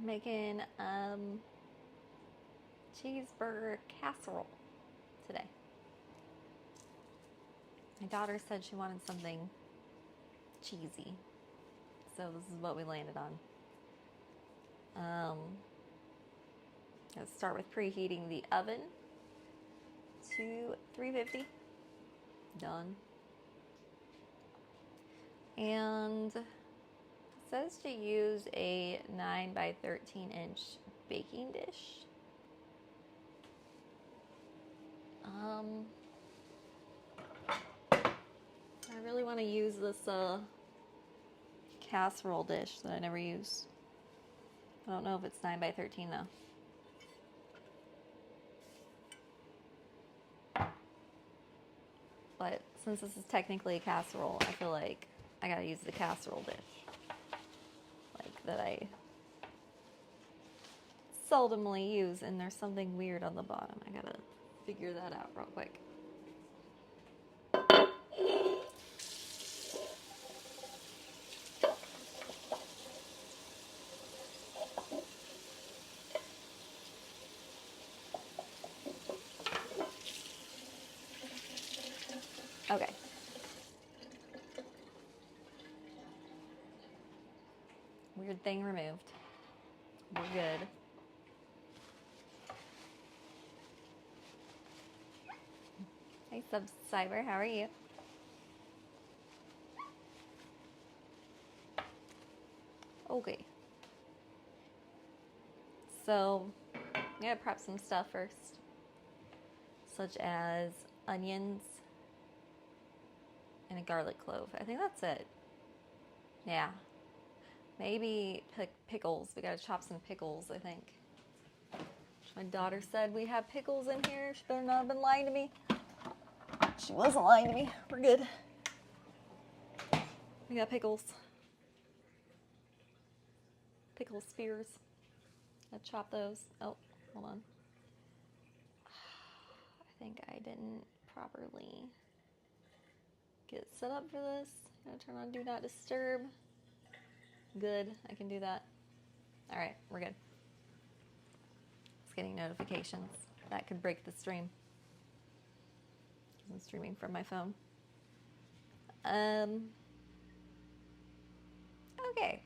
Making cheeseburger casserole today. My daughter said she wanted something cheesy, so this is what we landed on. Let's start with preheating the oven to 350. Done. And it says to use a 9 by 13 inch baking dish. I really want to use this casserole dish that I never use. I don't know if it's 9 by 13 though. But since this is technically a casserole, I feel like I gotta use the casserole dish. Like that I seldomly use, and there's something weird on the bottom. I gotta figure that out real quick. Okay. Weird thing removed. We're good. Hey, Subscriber, how are you? Okay. So, I'm gonna prep some stuff first, such as onions and a garlic clove. I think that's it. Yeah. Maybe pickles. We gotta chop some pickles, I think. My daughter said we have pickles in here. She better not have been lying to me. She wasn't lying to me. We're good. We got pickles. Pickle spears. I'll chop those. Oh, hold on. I think I didn't properly get set up for this. I'm gonna turn on Do Not Disturb. Good, I can do that. All right, we're good. It's getting notifications. That could break the stream. I'm streaming from my phone. Okay.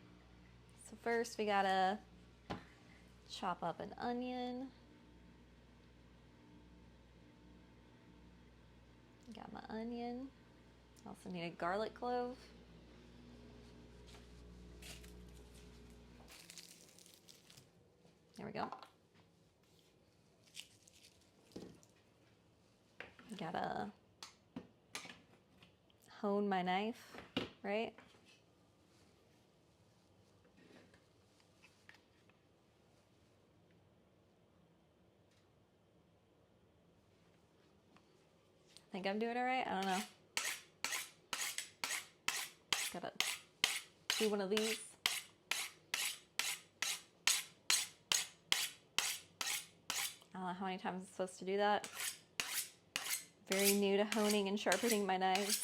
So first we gotta chop up an onion. Got my onion. Also need a garlic clove. There we go. Gotta hone my knife, right? Think I'm doing it right? I don't know. Gotta do one of these. I don't know how many times I'm supposed to do that. Very new to honing and sharpening my knives.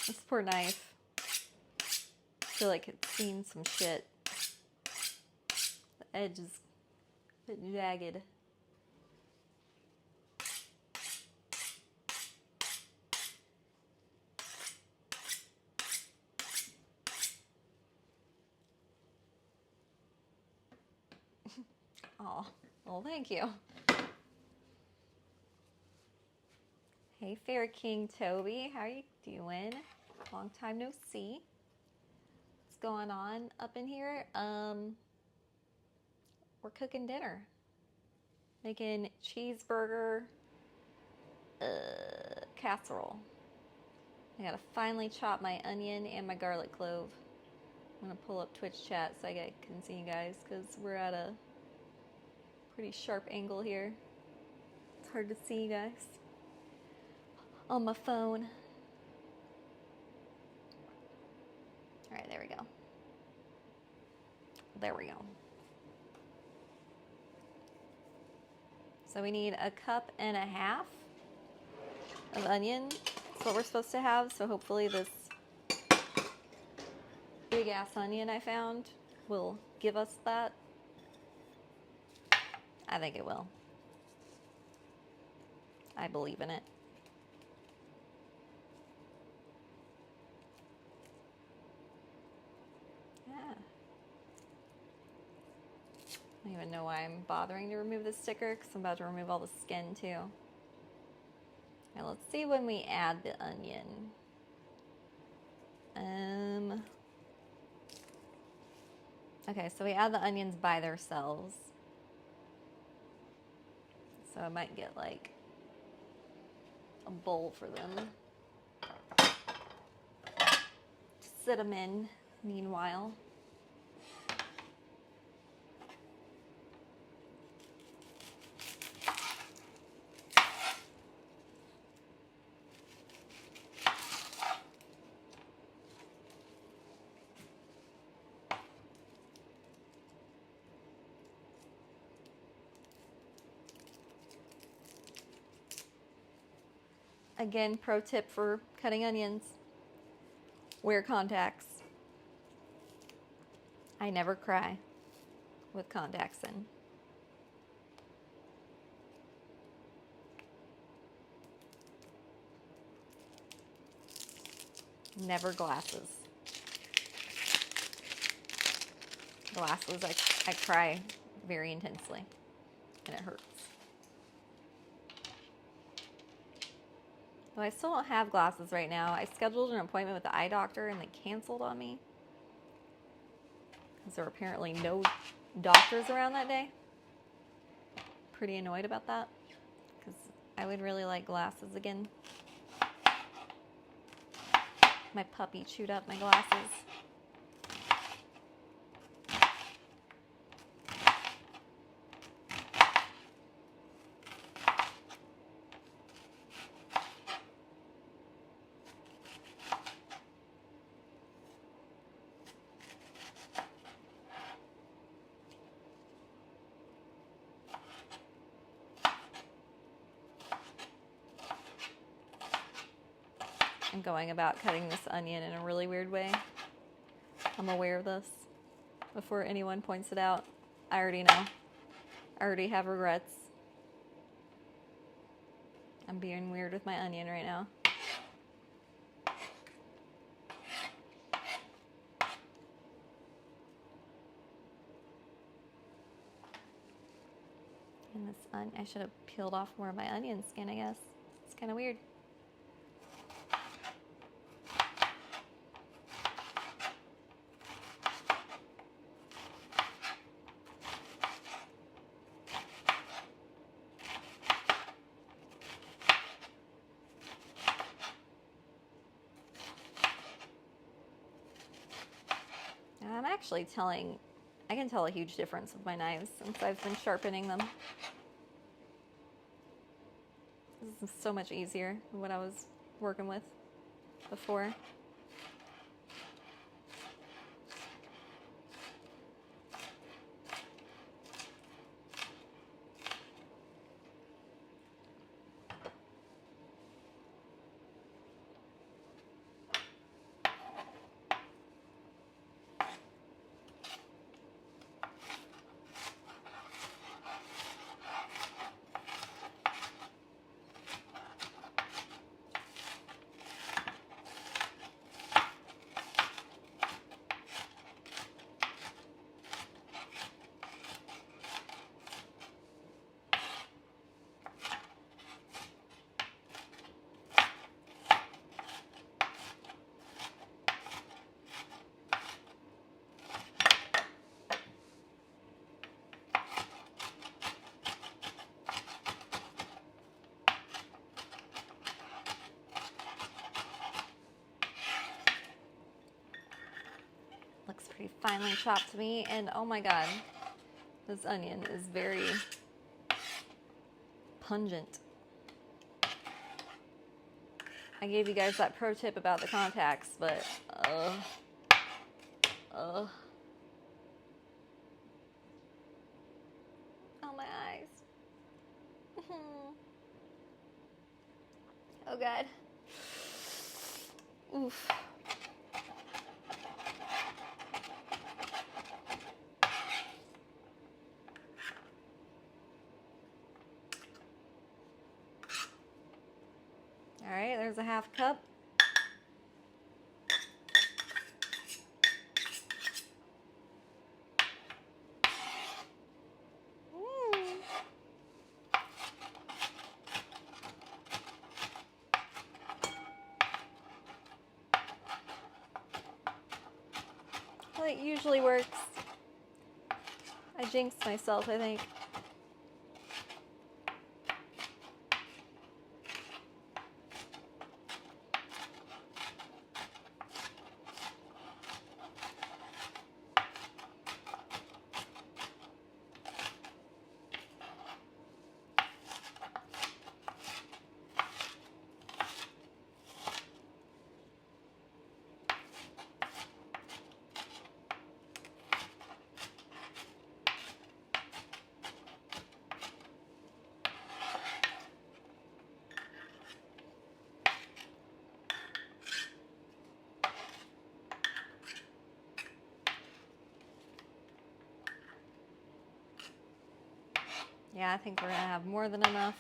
This poor knife. I feel like it's seen some shit. The edge is a bit jagged. Oh, well, thank you. Hey, Fair King Toby, how are you doing? Long time no see. What's going on up in here? We're cooking dinner. Making cheeseburger casserole. I gotta finally chop my onion and my garlic clove. I'm gonna pull up Twitch chat so I can see you guys, because we're at a pretty sharp angle here. It's hard to see you guys on my phone. All right, there we go. There we go. So we need 1.5 cups of onion. That's what we're supposed to have. So hopefully this big ass onion I found will give us that? I think it will. I believe in it. Yeah. I don't even know why I'm bothering to remove the sticker, because I'm about to remove all the skin too. Now let's see when we add the onion. Okay, so we add the onions by themselves. So I might get like a bowl for them to sit them in meanwhile. Again, pro tip for cutting onions: wear contacts. I never cry with contacts in. Never glasses. Glasses, I cry very intensely, and it hurts. Though I still don't have glasses right now. I scheduled an appointment with the eye doctor and they canceled on me because there were apparently no doctors around that day. Pretty annoyed about that because I would really like glasses again. My puppy chewed up my glasses. I'm going about cutting this onion in a really weird way. I'm aware of this. Before anyone points it out, I already know. I already have regrets. I'm being weird with my onion right now. And this I should have peeled off more of my onion skin, I guess. It's kind of weird. I'm actually I can tell a huge difference with my knives since I've been sharpening them. This is so much easier than what I was working with before. Looks pretty finely chopped to me, and oh my god, this onion is very pungent. I gave you guys that pro tip about the contacts, but oh my eyes. Oh god. Oof. There's a half cup. Well, it usually works. I jinxed myself, I think. Yeah, I think we're gonna have more than enough.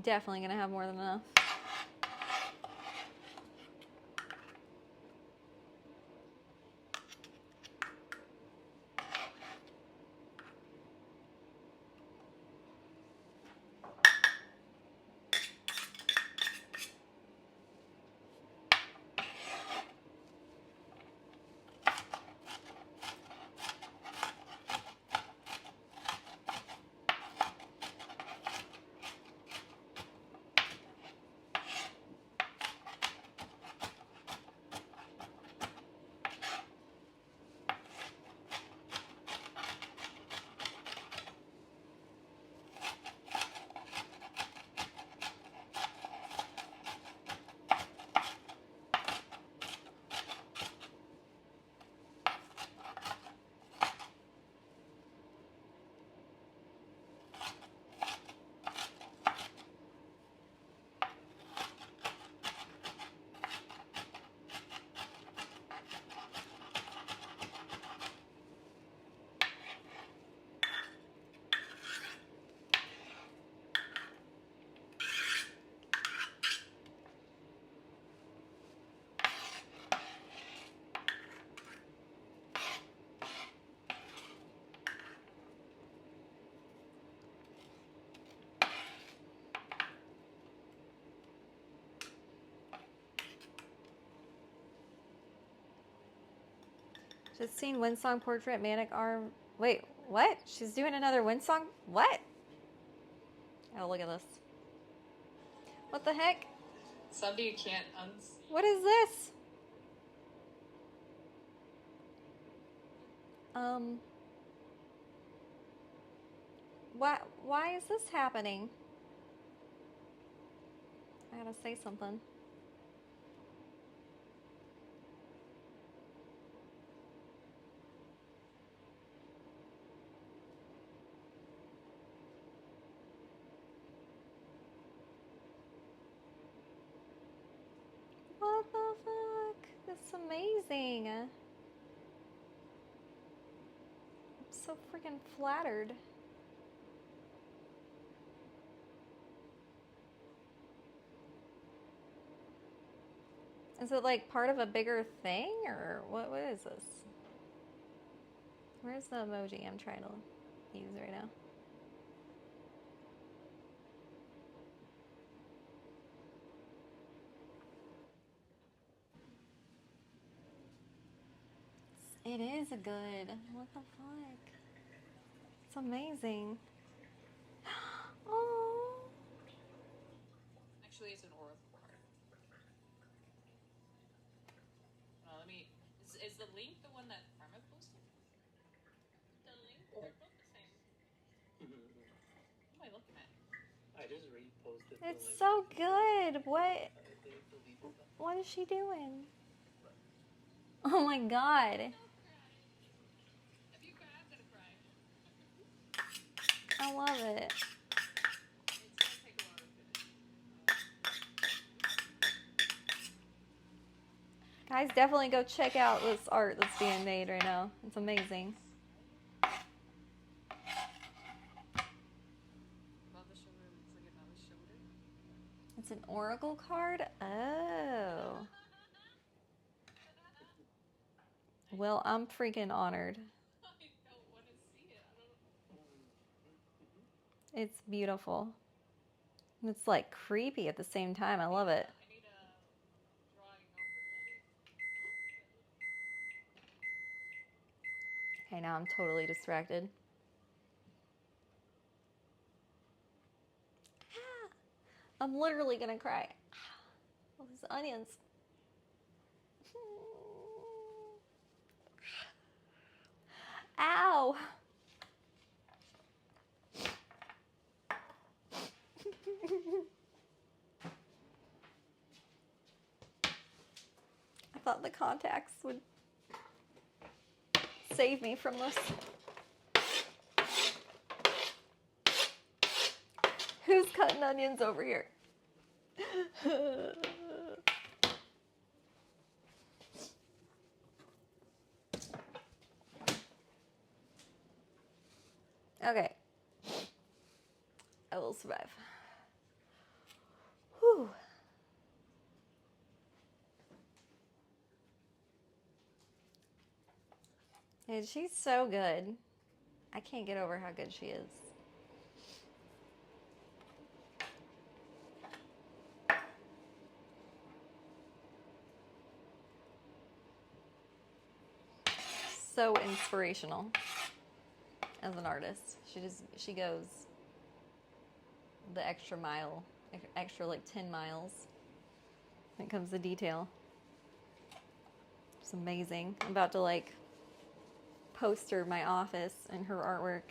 Definitely gonna have more than enough. Just seen Windsong portrait, manic arm. Wait, what? She's doing another Windsong? What? Oh, look at this. What the heck? Something you can't unsee. What is this? Why is this happening? I gotta say something. What the fuck? That's amazing. I'm so freaking flattered. Is it like part of a bigger thing, or what is this? Where's the emoji I'm trying to use right now? It is a good. What the fuck? It's amazing. Oh. Actually, it's an oracle card. Let me. Is the link the one that Karma posted? The link? They're both the same. What am I looking at? I just reposted. It's so good. What? What is she doing? Oh my god. If you cry, I'm gonna cry. I love it. It's gonna take a while to finish. Guys, definitely go check out this art that's being made right now. It's amazing. Above the shoulder looks like another shoulder. It's an oracle card? Oh. Well, I'm freaking honored. I don't want to see it. I don't. It's beautiful. And it's like creepy at the same time. I love it. I need a drawing number. Okay, now I'm totally distracted. I'm literally gonna cry. All these onions. Ow! I thought the contacts would save me from this. Who's cutting onions over here? Okay. I will survive. Whew. And she's so good. I can't get over how good she is. So inspirational as an artist. She goes the extra mile, extra like 10 miles when it comes to detail. It's amazing. I'm about to like poster my office and her artwork.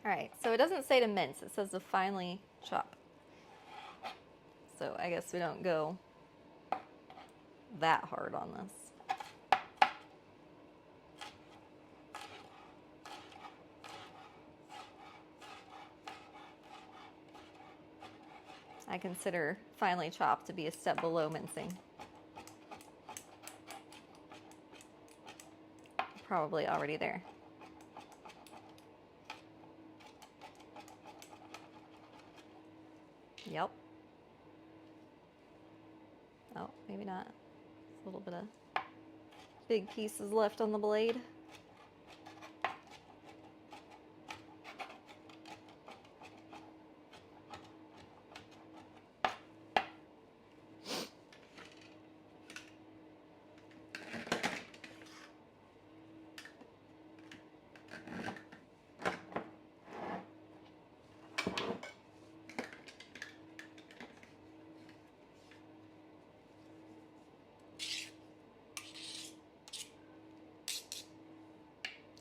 All right, so it doesn't say to mince, it says to finely chop. So I guess we don't go that hard on this. I consider finely chopped to be a step below mincing. Probably already there. Yep. Oh, maybe not. A little bit of big pieces left on the blade.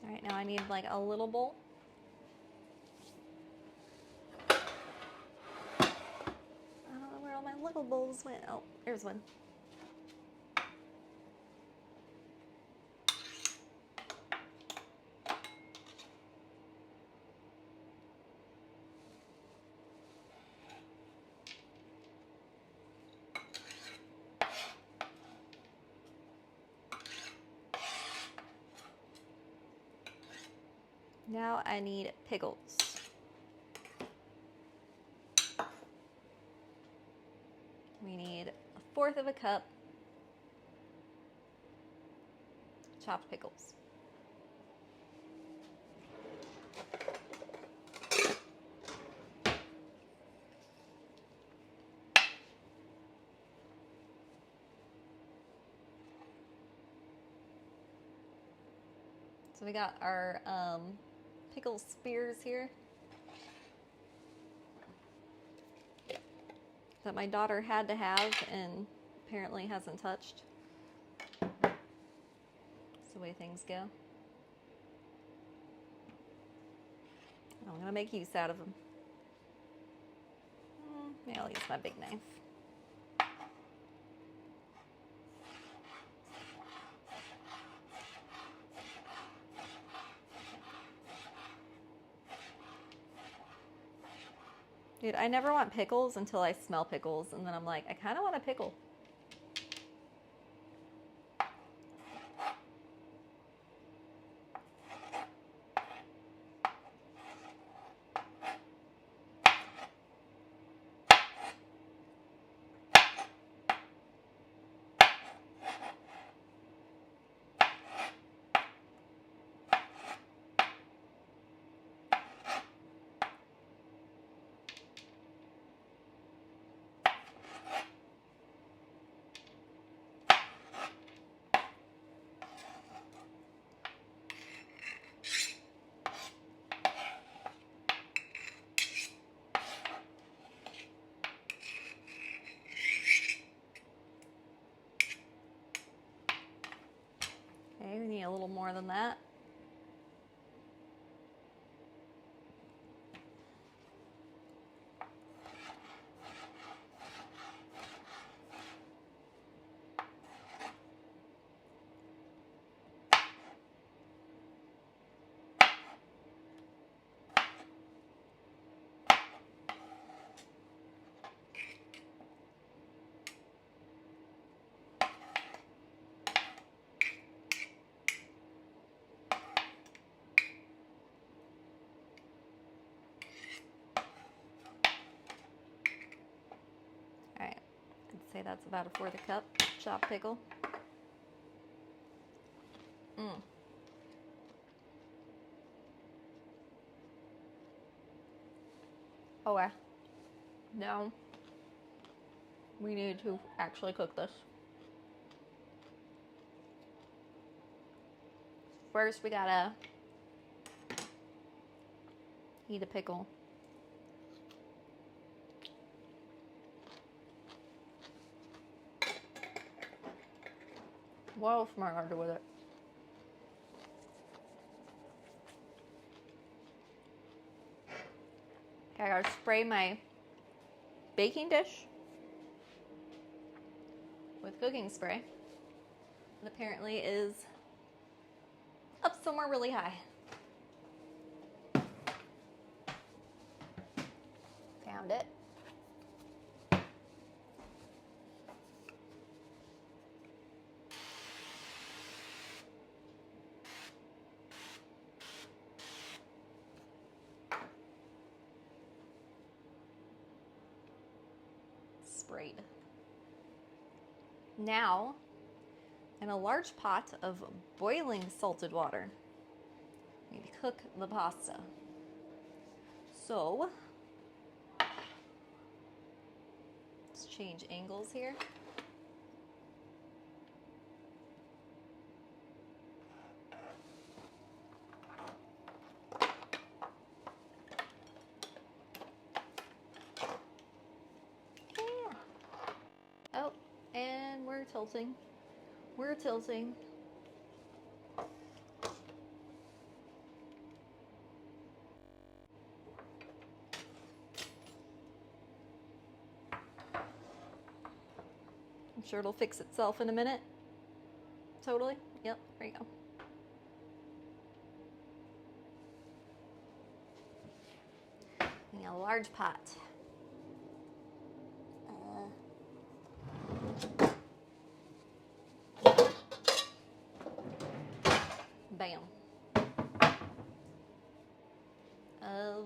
All right, now I need like a little bowl. I don't know where all my little bowls went. Oh, there's one. Now I need pickles. We need 1/4 of a cup chopped pickles. So we got our pickle spears here that my daughter had to have and apparently hasn't touched. That's the way things go. I'm gonna make use out of them. Maybe I'll use my big knife. Dude, I never want pickles until I smell pickles, and then I'm like, I kind of want a pickle. Okay, we need a little more than that. All right, I'd say that's about a fourth a cup chopped pickle. Oh, yeah. No. We need to actually cook this. First, we gotta heat a pickle. What else am I gonna do with it? Okay, I gotta spray my baking dish with cooking spray. It apparently is up somewhere really high. Found it. Sprayed. Now, in a large pot of boiling salted water, we need to cook the pasta. So, let's change angles here. Oh, and we're tilting. We're tilting. I'm sure it'll fix itself in a minute. Totally. Yep, there you go. In a large pot. Bam. Of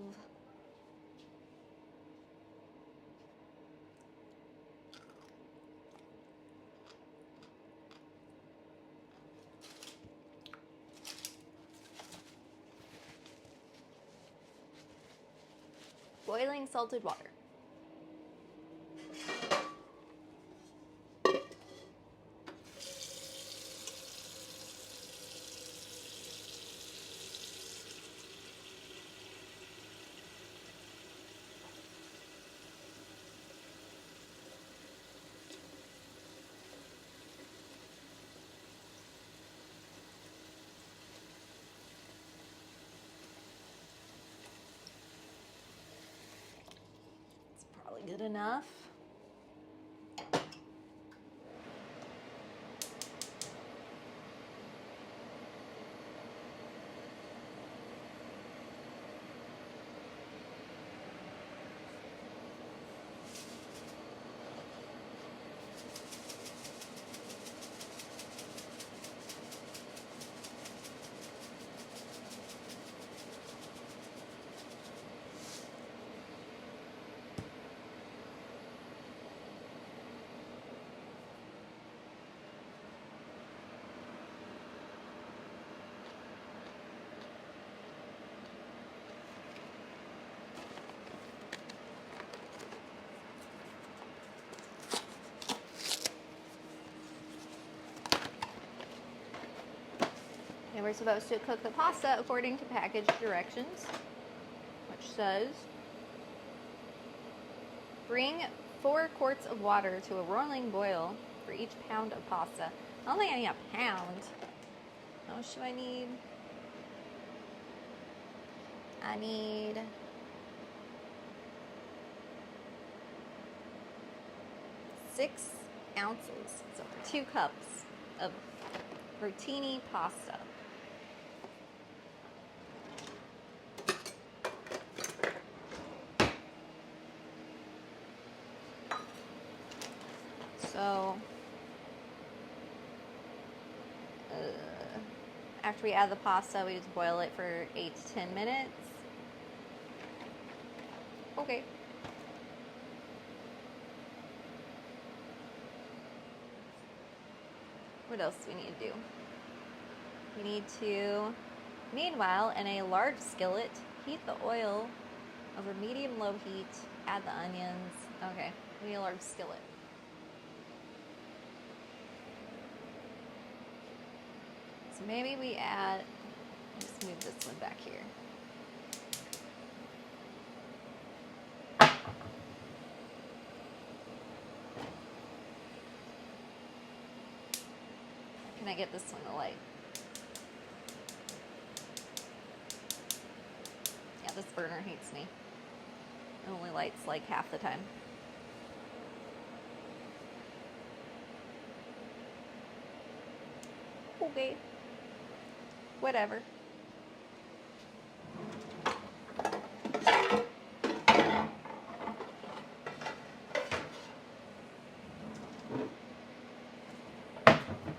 boiling salted water. It's probably good enough. And we're supposed to cook the pasta according to package directions, which says, bring 4 quarts of water to a rolling boil for each pound of pasta. I don't think I need a pound. How much do I need? I need 6 ounces, so 2 cups of rotini pasta. So, after we add the pasta, we just boil it for 8 to 10 minutes. Okay. What else do we need to do? We need to, meanwhile, in a large skillet, heat the oil over medium-low heat, add the onions. Okay, we need a large skillet. So maybe we add, let's move this one back here. Can I get this one to light? Yeah, this burner hates me. It only lights like half the time. Okay. Whatever.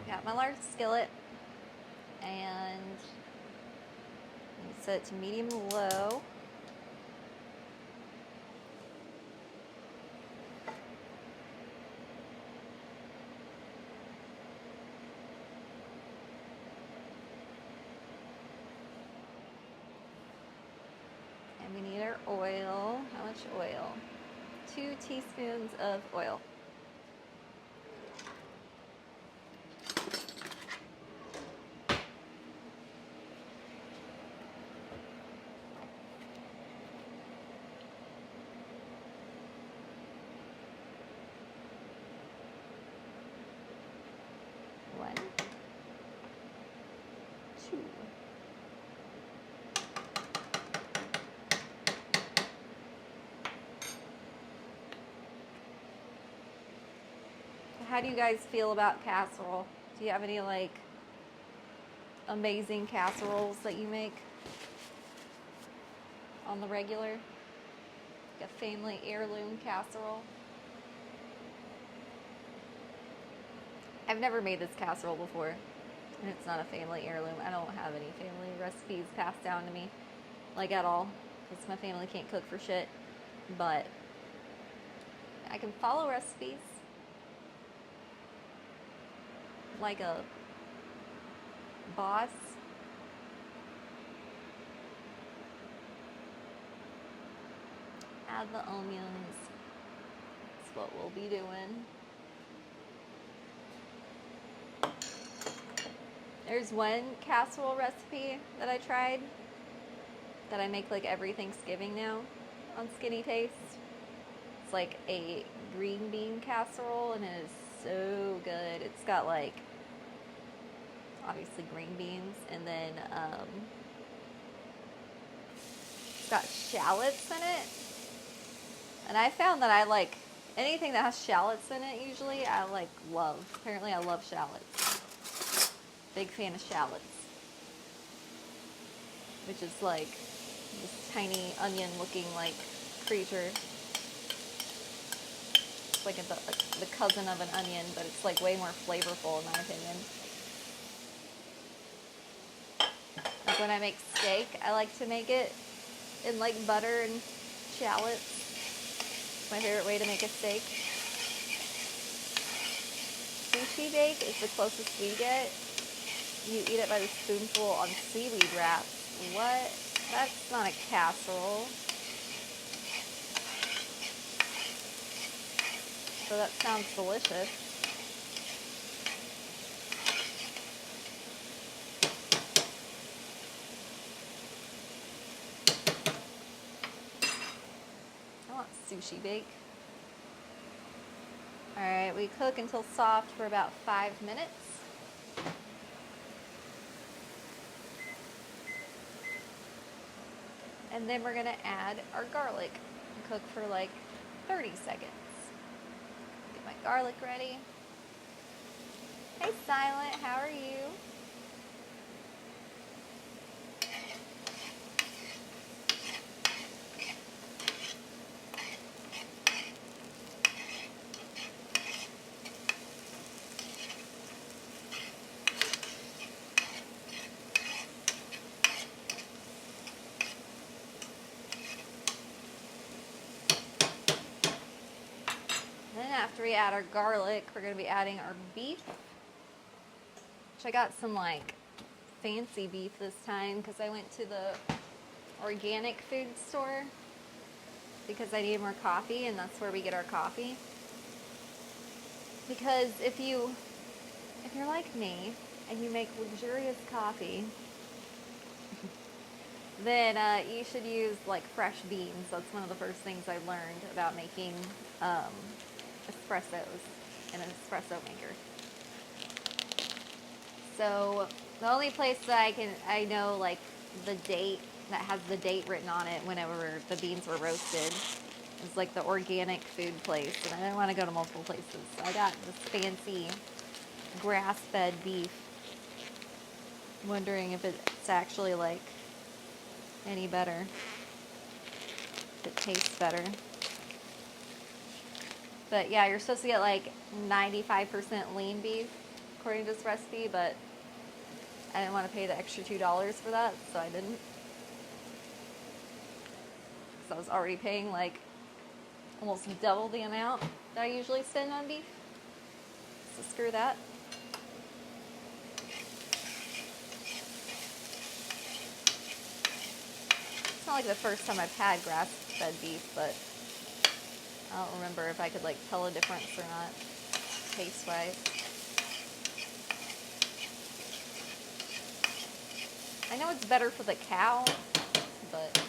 Got my large skillet and set it to medium low. And we need our oil. How much oil? 2 teaspoons of oil. One, 2. How do you guys feel about casserole? Do you have any like amazing casseroles that you make on the regular? Like a family heirloom casserole? I've never made this casserole before, and it's not a family heirloom. I don't have any family recipes passed down to me, like at all, because my family can't cook for shit, but I can follow recipes like a boss. Add the onions. That's what we'll be doing. There's one casserole recipe that I tried that I make like every Thanksgiving now on Skinny Taste. It's like a green bean casserole and it is so good. It's got like obviously green beans and then it's got shallots in it. And I found that I like anything that has shallots in it usually I like love. Apparently I love shallots. Big fan of shallots. Which is like this tiny onion looking like creature. It's like the cousin of an onion, but it's like way more flavorful in my opinion. Like when I make steak, I like to make it in like butter and shallots. It's my favorite way to make a steak. Sushi bake is the closest we get. You eat it by the spoonful on seaweed wraps. What? That's not a casserole. So that sounds delicious. sushi bake. Alright, we cook until soft for about 5 minutes. And then we're gonna add our garlic and cook for like 30 seconds. Get my garlic ready. Hey Silent, how are you? Then after we add our garlic, we're going to be adding our beef. Which I got some like fancy beef this time because I went to the organic food store because I needed more coffee, and that's where we get our coffee. Because if you're like me and you make luxurious coffee, then you should use like fresh beans. That's one of the first things I learned about making espressos in an espresso maker. So the only place that I know like the date that has the date written on it whenever the beans were roasted is like the organic food place, and I didn't want to go to multiple places. So I got this fancy grass-fed beef. Wondering if it's actually like any better. If it tastes better. But yeah, you're supposed to get like 95% lean beef according to this recipe, but I didn't want to pay the extra $2 for that, so I didn't. So I was already paying like almost double the amount that I usually spend on beef. So screw that. It's not like the first time I've had grass-fed beef, but I don't remember if I could like tell a difference or not, taste-wise. I know it's better for the cow, but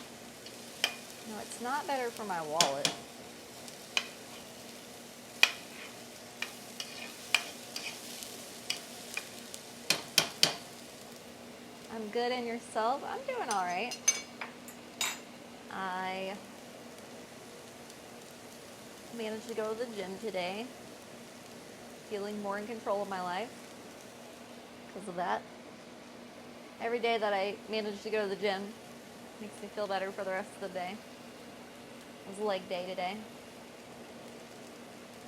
no, it's not better for my wallet. I'm good, and yourself? I'm doing all right. I managed to go to the gym today, feeling more in control of my life because of that. Every day that I manage to go to the gym makes me feel better for the rest of the day. It was leg day today,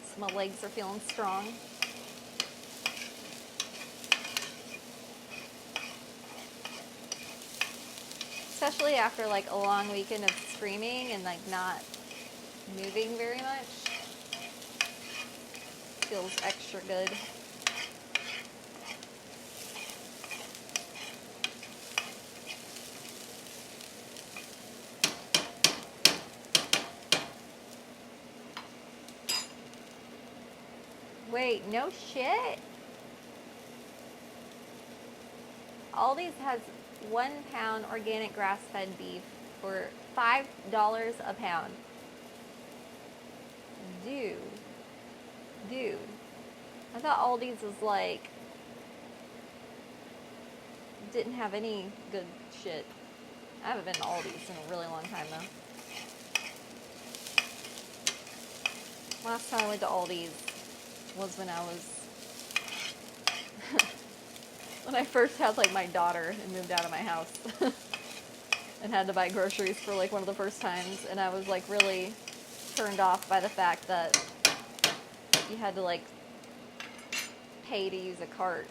so my legs are feeling strong. Especially after like a long weekend of screaming and like not moving very much. Feels extra good. Wait, no shit? Aldi's has 1 pound organic grass-fed beef for $5 a pound. Dude. I thought Aldi's was like, didn't have any good shit. I haven't been to Aldi's in a really long time though. Last time I went to Aldi's was when I was when I first had like my daughter and moved out of my house and had to buy groceries for like one of the first times, and I was like really turned off by the fact that you had to like pay to use a cart.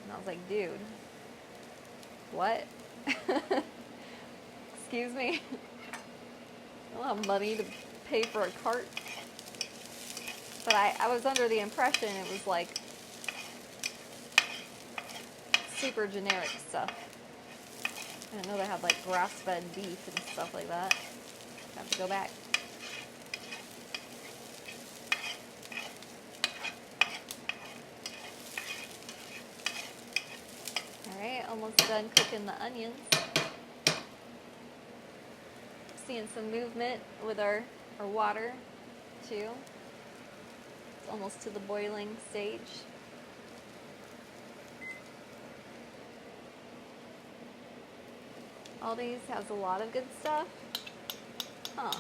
And I was like, dude, what? Excuse me? I don't have money to pay for a cart. But I was under the impression it was like super generic stuff. I didn't know they had like grass-fed beef and stuff like that. I have to go back. Alright, almost done cooking the onions. Seeing some movement with our or water too. It's almost to the boiling stage. Aldi's has a lot of good stuff. Huh.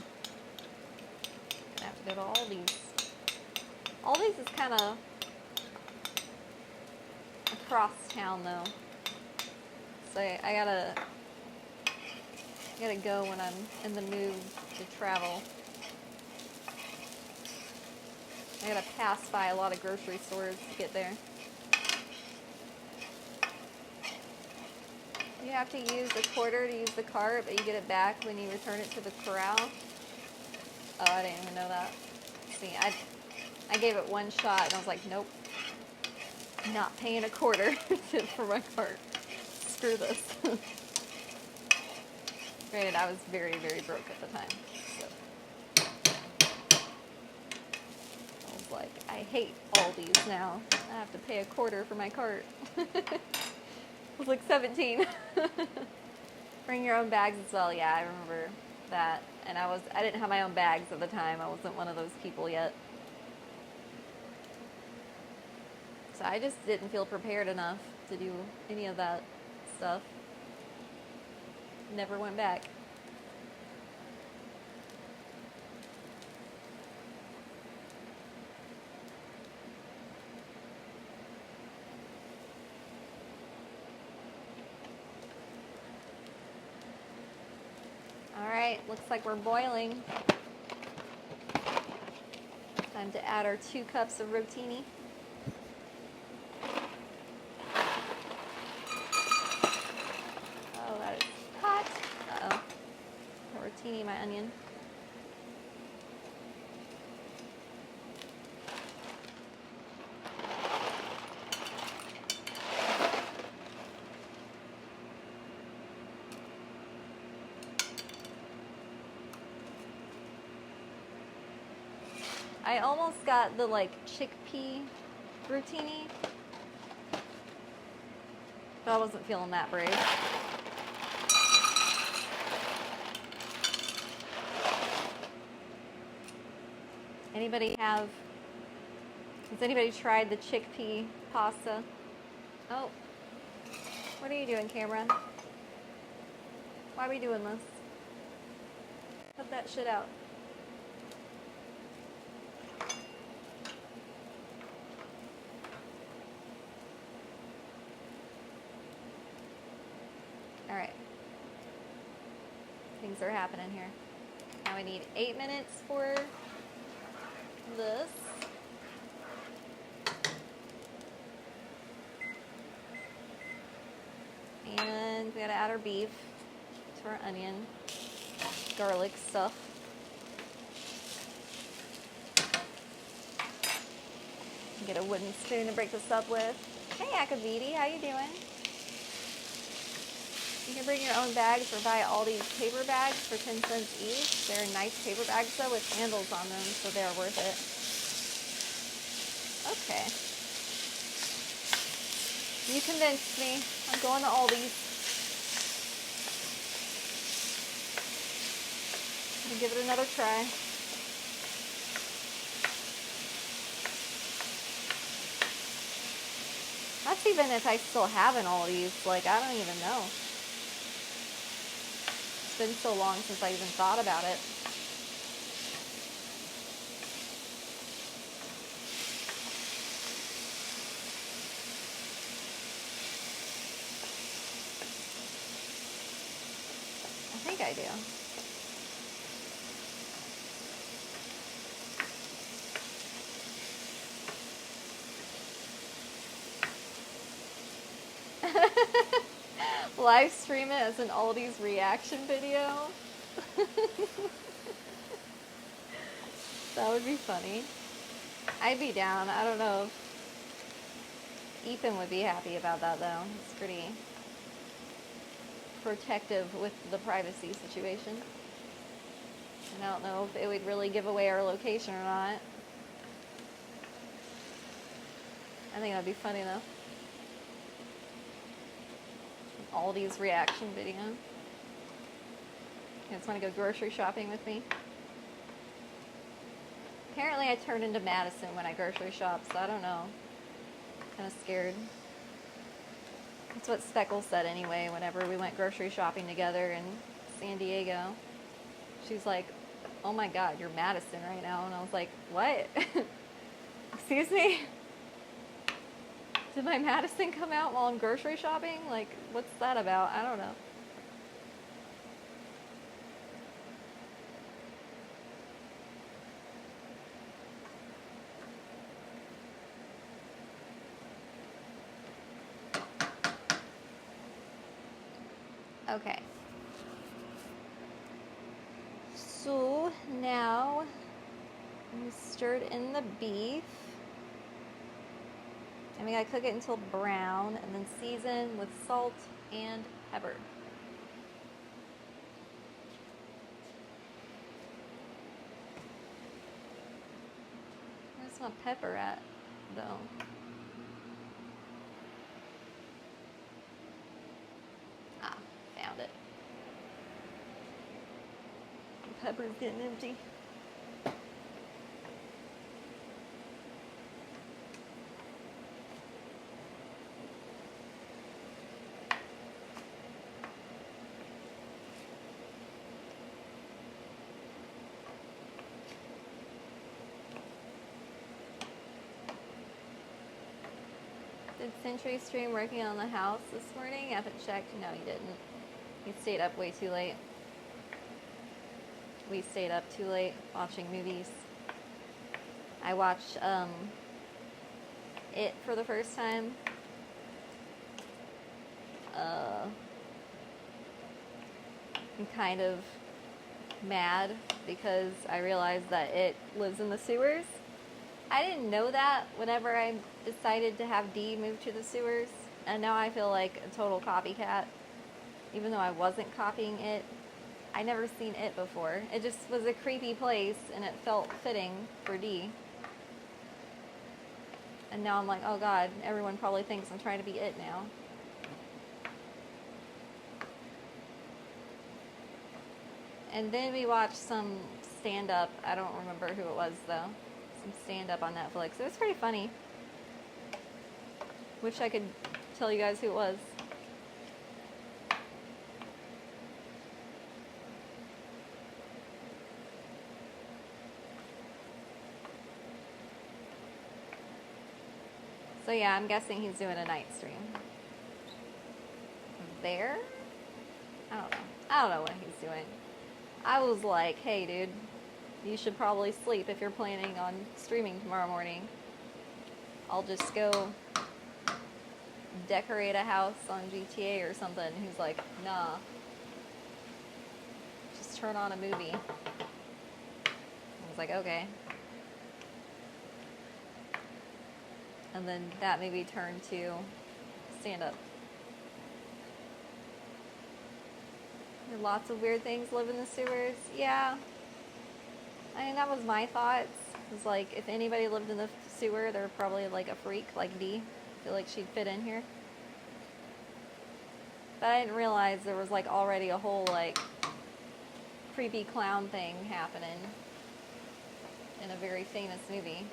I have to go to Aldi's. Aldi's is kind of across town though. So I gotta go when I'm in the mood to travel. I gotta pass by a lot of grocery stores to get there. You have to use a quarter to use the cart, but you get it back when you return it to the corral. Oh, I didn't even know that. See, I gave it one shot and I was like, nope. Not paying a quarter for my cart. Screw this. Granted, I was very, very broke at the time. So. I was like, I hate Aldi's now. I have to pay a quarter for my cart. I was like 17. Bring your own bags as well. Yeah, I remember that. And I didn't have my own bags at the time. I wasn't one of those people yet. So I just didn't feel prepared enough to do any of that stuff. Never went back. Alright, looks like we're boiling. Time to add our 2 cups of rotini. Oh, that is hot. Uh-oh. Rotini, my onion. I almost got the like chickpea rotini, but I wasn't feeling that brave. Has anybody tried the chickpea pasta? Oh, what are you doing, camera? Why are we doing this? Cut that shit out. Alright. Things are happening here. Now we need 8 minutes for this. And we gotta add our beef to our onion, garlic stuff. Get a wooden spoon to break this up with. Hey Akaviti, how you doing? You can bring your own bags or buy all these paper bags for 10 cents each. They're nice paper bags though with handles on them, so they're worth it. Okay. You convinced me. I'm going to Aldi's. I'll give it another try. That's even if I still have an Aldi's. Like, I don't even know. It's been so long since I even thought about it. I think I do. Live stream it as an Aldi's reaction video. That would be funny. I'd be down. I don't know if Ethan would be happy about that though. It's pretty protective with the privacy situation. And I don't know if it would really give away our location or not. I think that'd be funny though. Aldi's reaction video. You guys want to go grocery shopping with me? Apparently I turn into Madison when I grocery shop, so I don't know. Kind of scared. That's what Speckle said anyway, whenever we went grocery shopping together in San Diego. She's like, oh my god, you're Madison right now. And I was like, what? Excuse me? Did my Madison come out while I'm grocery shopping? Like, what's that about? I don't know. Okay. So now we stirred in the beef. And we gotta cook it until brown and then season with salt and pepper. Where's my pepper at, though? Ah, found it. The pepper's getting empty. Did Century stream working on the house this morning? I haven't checked. No, he didn't. He stayed up way too late. We stayed up too late watching movies. I watched It for the first time. I'm kind of mad because I realized that it lives in the sewers. I didn't know that whenever I decided to have Dee move to the sewers, and now I feel like a total copycat. Even though I wasn't copying it, I never seen it before. It just was a creepy place, and it felt fitting for Dee. And now I'm like, oh god, everyone probably thinks I'm trying to be it now. And then we watched some stand-up. I don't remember who it was, though. Some stand-up on Netflix. It was pretty funny. Wish I could tell you guys who it was. So yeah, I'm guessing he's doing a night stream. There? I don't know. I don't know what he's doing. I was like, hey dude, you should probably sleep if you're planning on streaming tomorrow morning. I'll just go decorate a house on GTA or something. He's like, nah. Just turn on a movie. I was like, okay. And then that maybe turned to stand-up. Lots of weird things live in the sewers. Yeah. I mean, that was my thoughts. It was like, if anybody lived in the sewer, they're probably like a freak, like Dee. I feel like she'd fit in here. But I didn't realize there was like already a whole like creepy clown thing happening in a very famous movie,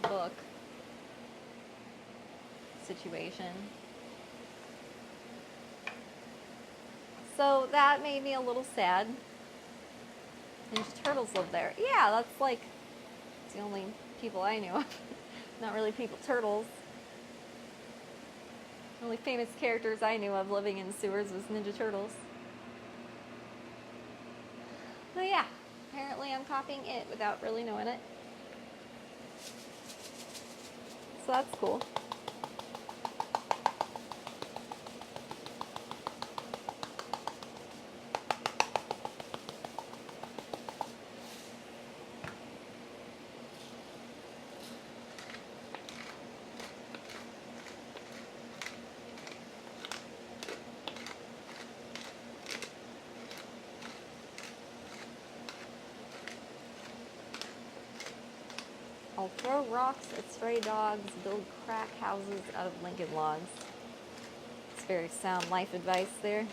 book, situation. So that made me a little sad. Ninja Turtles live there. Yeah, that's like it's the only people I knew of. Not really people turtles. The only famous characters I knew of living in sewers was Ninja Turtles. So yeah, apparently I'm copying it without really knowing it. So that's cool. I'll throw rocks at stray dogs, build crack houses out of Lincoln logs. It's very sound life advice there.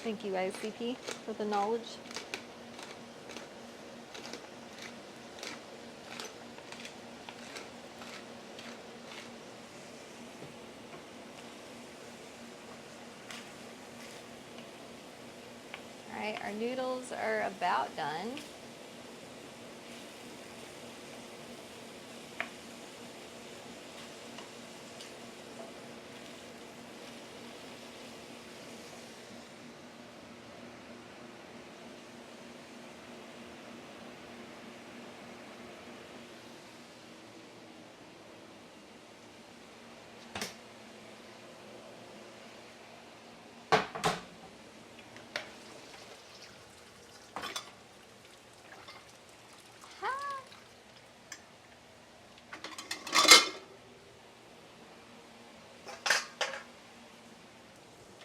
Thank you, ICP, for the knowledge. All right, our noodles are about done.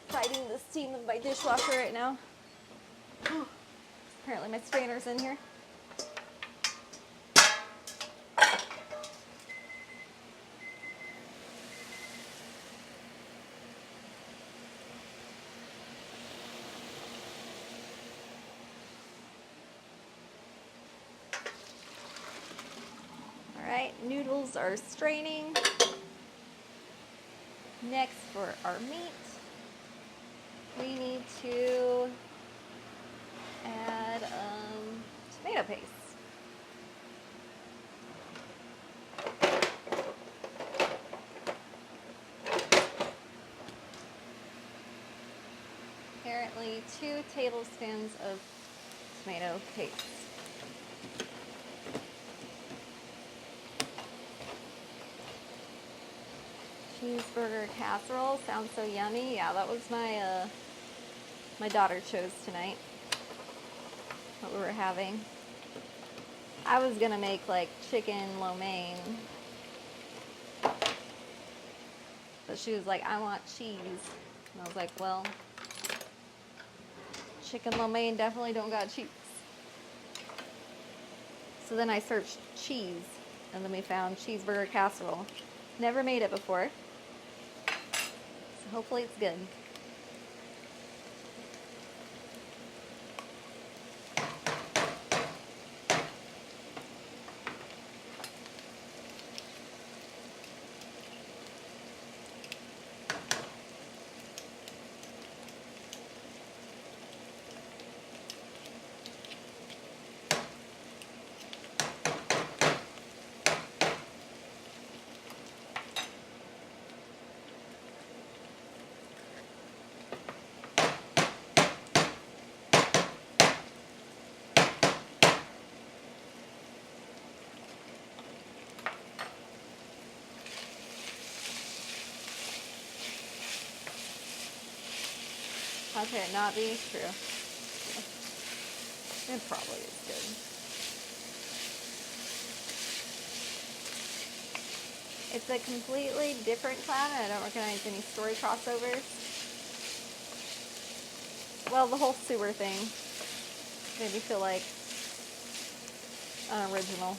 Fighting the steam of my dishwasher right now. Apparently my strainer's in here. All right, noodles are straining. Next, for our meat, we need to add tomato paste. Apparently 2 tablespoons of tomato paste. Cheeseburger casserole sounds so yummy. Yeah, that was my daughter chose tonight. What we were having. I was gonna make like chicken lo mein, but she was like, I want cheese. And I was like, well, chicken lo mein definitely don't got cheese. So then I searched cheese, and then we found cheeseburger casserole. Never made it before, so hopefully it's good. How could it not be true? It probably is good. It's a completely different clown, and I don't recognize any story crossovers. Well, the whole sewer thing made me feel like unoriginal.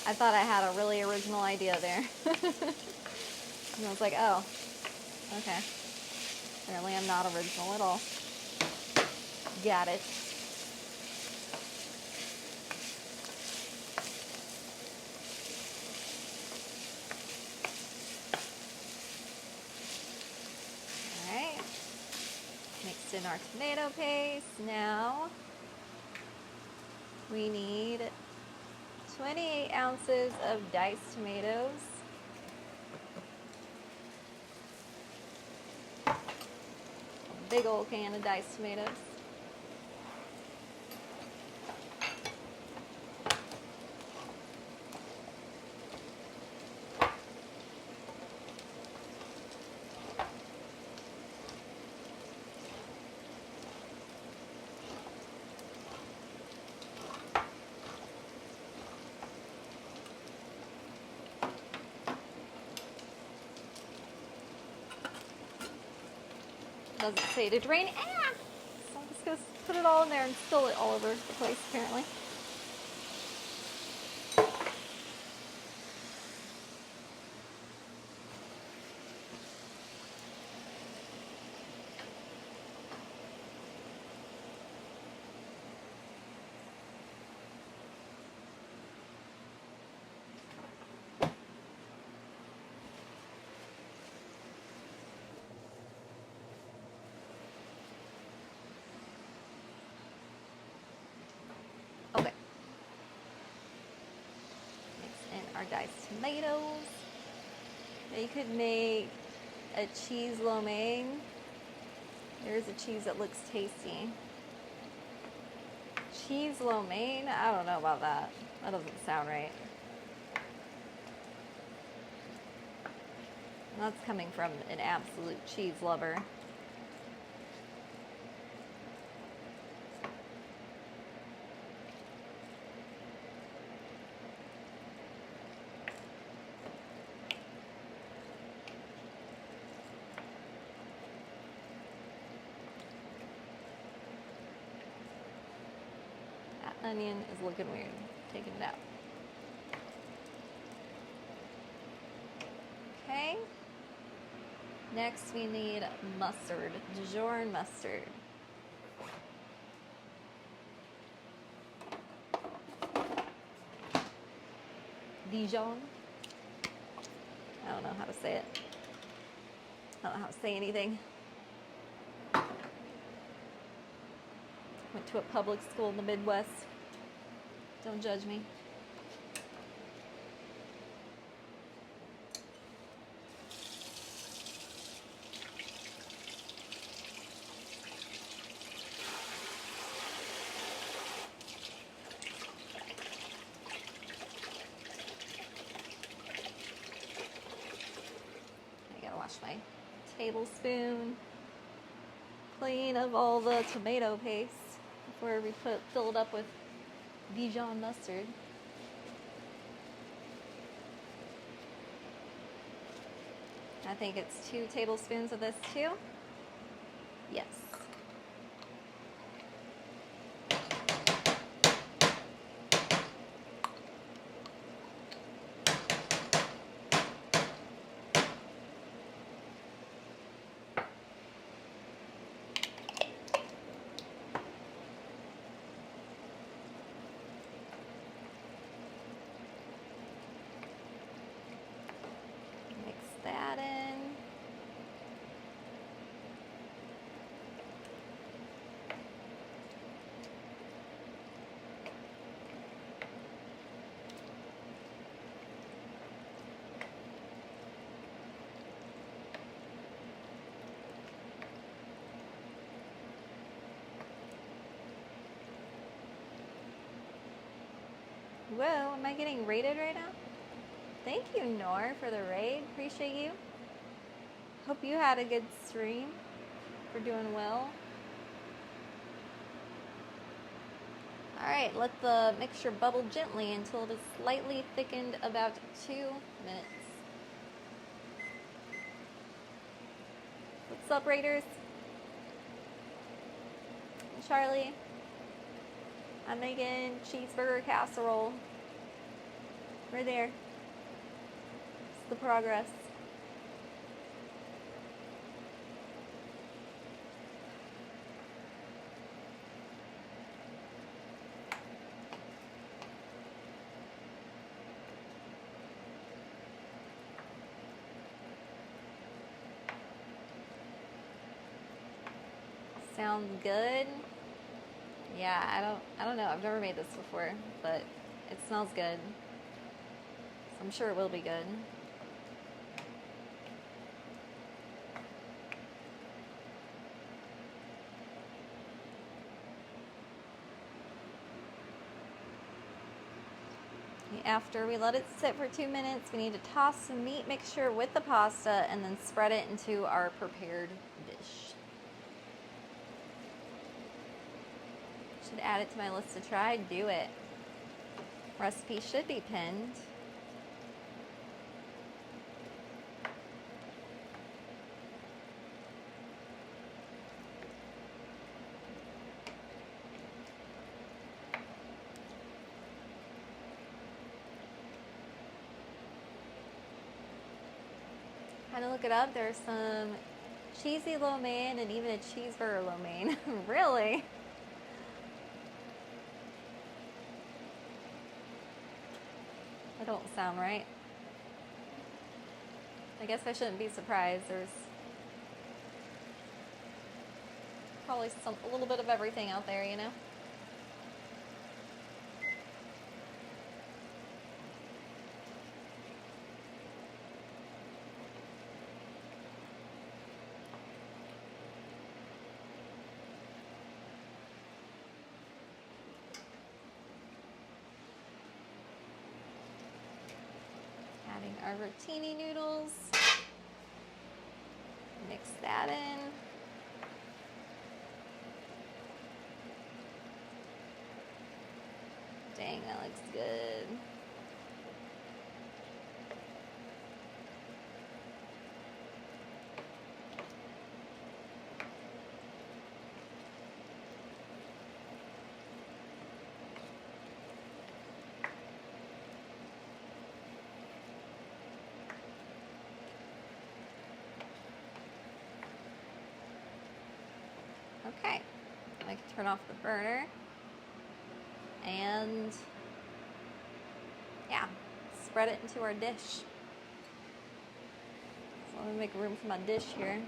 I thought I had a really original idea there. And I was like, oh, okay. Apparently I'm not original at all. Got it. Alright. Mixed in our tomato paste. Now we need 28 ounces of diced tomatoes. Big old can of diced tomatoes. Doesn't say to drain. Ah! So I'm just going to put it all in there and spill it all over the place, apparently. diced tomatoes. You could make a cheese lo mein. There's a cheese that looks tasty. Cheese lo mein? I don't know about that. That doesn't sound right. That's coming from an absolute cheese lover. That onion is looking weird. Taking it out. Okay. Next we need mustard, Dijon mustard. Dijon? I don't know how to say it. I don't know how to say anything. Went to a public school in the Midwest. Don't judge me. My tablespoon clean of all the tomato paste before we fill it up with Dijon mustard. I think it's 2 tablespoons of this too. Yes. That in. Whoa, am I getting rated right now? Thank you, Nor, for the raid. Appreciate you. Hope you had a good stream. We're doing well. Alright, let the mixture bubble gently until it is slightly thickened, about 2 minutes. What's up, Raiders? Charli. I'm making cheeseburger casserole. We're there. It's the progress. Sounds good. Yeah, I don't know. I've never made this before, but it smells good. So I'm sure it will be good. After we let it sit for 2 minutes, we need to toss some meat mixture with the pasta and then spread it into our prepared dish. Should add it to my list to try. Do it. Recipe should be pinned. Had to look it up. There's some cheesy lo mein and even a cheeseburger lo mein. Really? That don't sound right. I guess I shouldn't be surprised. There's probably a little bit of everything out there, you know? our rotini noodles. Mix that in. Dang, that looks good. Okay, I can turn off the burner, and yeah, spread it into our dish. So I'm gonna make room for my dish here.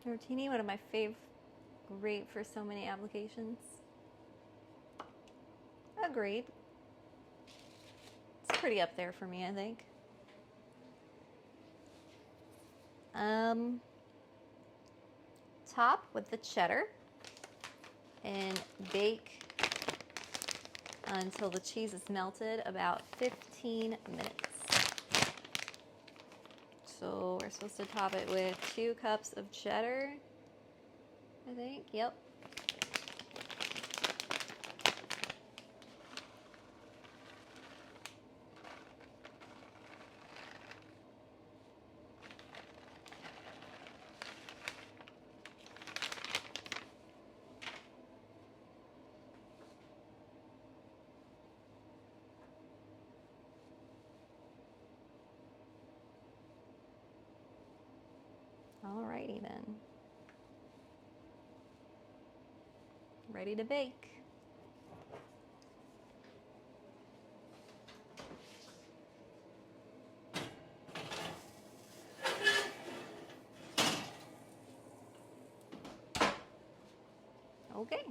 Rotini, one of my fave, great for so many applications. Agreed. It's pretty up there for me, I think. Top with the cheddar and bake until the cheese is melted, about 15 minutes. So we're supposed to top it with 2 cups of cheddar, I think. Yep. Alrighty then. Ready to bake. Okay.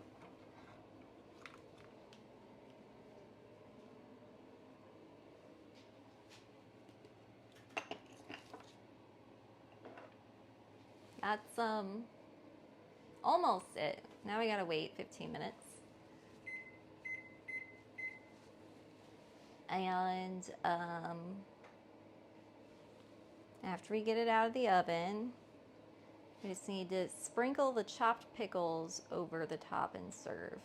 That's almost it. Now we gotta wait 15 minutes. And after we get it out of the oven, we just need to sprinkle the chopped pickles over the top and serve.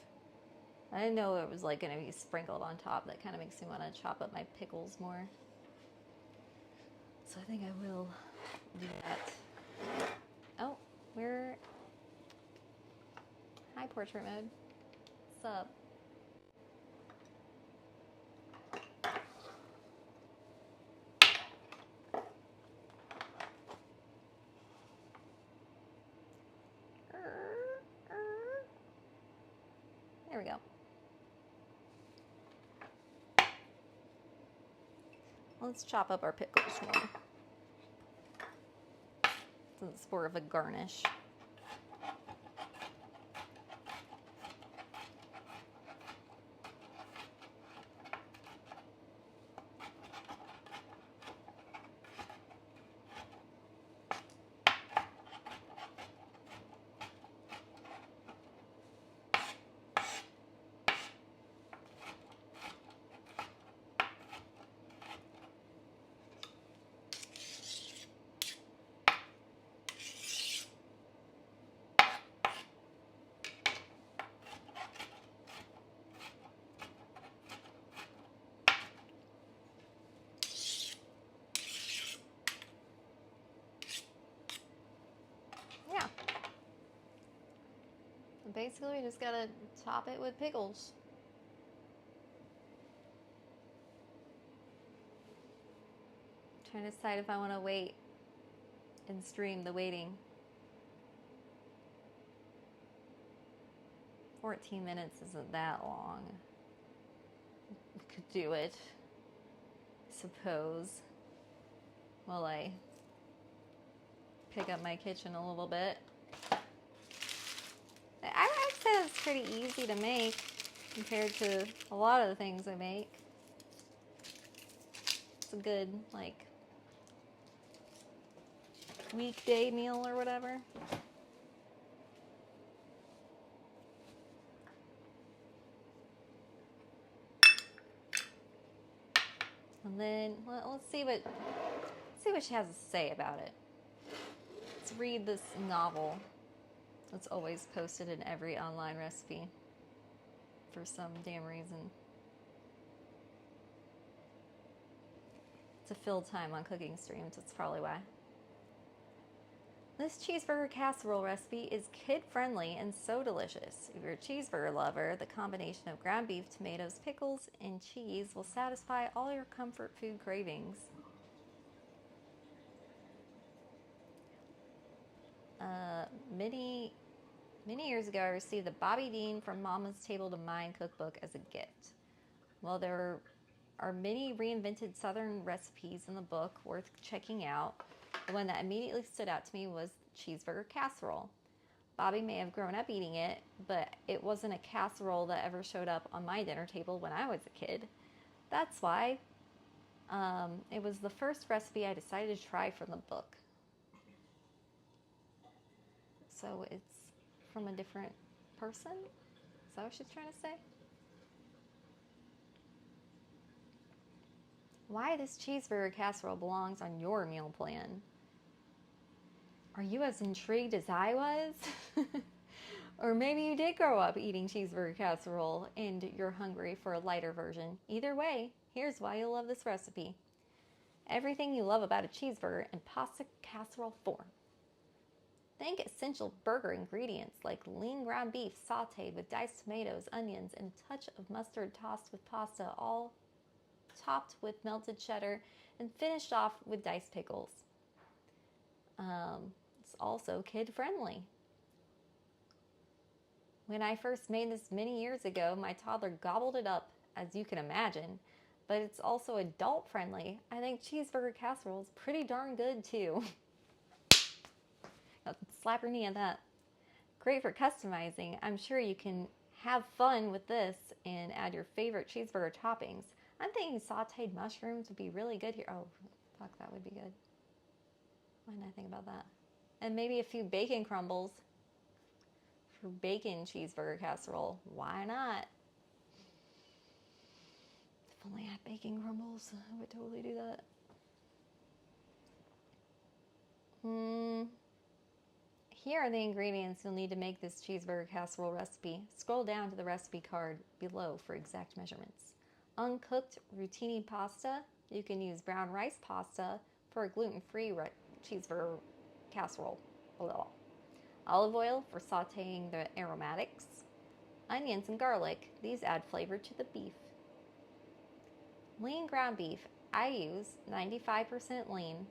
I didn't know it was like gonna be sprinkled on top. That kind of makes me want to chop up my pickles more. So I think I will do that. Oh, hi, portrait mode. What's up? There we go. Let's chop up our pickles more. So it's more of a garnish. Basically, we just gotta top it with pickles. Trying to decide if I want to wait and stream the waiting. 14 minutes isn't that long. Could do it, I suppose, while I pick up my kitchen a little bit. I'd say it's pretty easy to make compared to a lot of the things I make. It's a good, like, weekday meal or whatever. And then let's see what she has to say about it. Let's read this novel that's always posted in every online recipe for some damn reason. To fill time on cooking streams, that's probably why. This cheeseburger casserole recipe is kid-friendly and so delicious. If you're a cheeseburger lover, the combination of ground beef, tomatoes, pickles, and cheese will satisfy all your comfort food cravings. Many years ago, I received the Bobby Dean From Mama's Table to Mine cookbook as a gift. While there are many reinvented Southern recipes in the book worth checking out, the one that immediately stood out to me was cheeseburger casserole. Bobby may have grown up eating it, but it wasn't a casserole that ever showed up on my dinner table when I was a kid. That's why it was the first recipe I decided to try from the book. So it's from a different person? Is that what she's trying to say? Why this cheeseburger casserole belongs on your meal plan. Are you as intrigued as I was? Or maybe you did grow up eating cheeseburger casserole and you're hungry for a lighter version. Either way, here's why you'll love this recipe. Everything you love about a cheeseburger in pasta casserole form. Think essential burger ingredients like lean ground beef sauteed with diced tomatoes, onions, and a touch of mustard tossed with pasta, all topped with melted cheddar and finished off with diced pickles. It's also kid-friendly. When I first made this many years ago, my toddler gobbled it up, as you can imagine, but it's also adult-friendly. I think cheeseburger casserole is pretty darn good, too. Slap your knee at that. Great for customizing. I'm sure you can have fun with this and add your favorite cheeseburger toppings. I'm thinking sauteed mushrooms would be really good here. Oh, fuck, that would be good. Why didn't I think about that? And maybe a few bacon crumbles for bacon cheeseburger casserole. Why not? If only I had bacon crumbles, I would totally do that. Here are the ingredients you'll need to make this cheeseburger casserole recipe. Scroll down to the recipe card below for exact measurements. Uncooked rotini pasta. You can use brown rice pasta for a gluten-free cheeseburger casserole. Olive oil for sauteing the aromatics. Onions and garlic. These add flavor to the beef. Lean ground beef. I use 95% lean.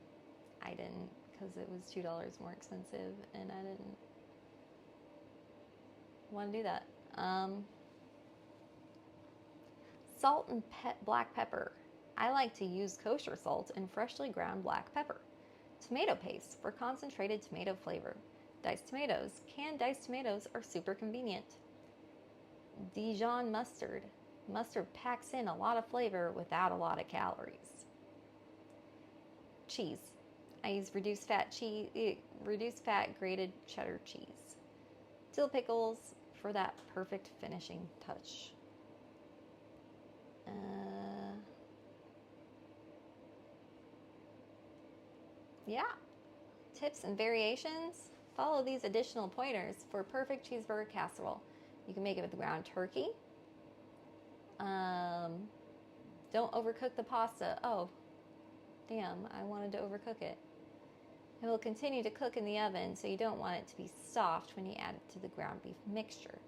I didn't, because it was $2 more expensive, and I didn't want to do that. Salt and black pepper. I like to use kosher salt and freshly ground black pepper. Tomato paste for concentrated tomato flavor. Diced tomatoes. Canned diced tomatoes are super convenient. Dijon mustard. Mustard packs in a lot of flavor without a lot of calories. Cheese. I use reduced fat grated cheddar cheese. Dill pickles for that perfect finishing touch. Yeah. Tips and variations. Follow these additional pointers for perfect cheeseburger casserole. You can make it with ground turkey. Don't overcook the pasta. Oh, damn, I wanted to overcook it. It will continue to cook in the oven, so you don't want it to be soft when you add it to the ground beef mixture.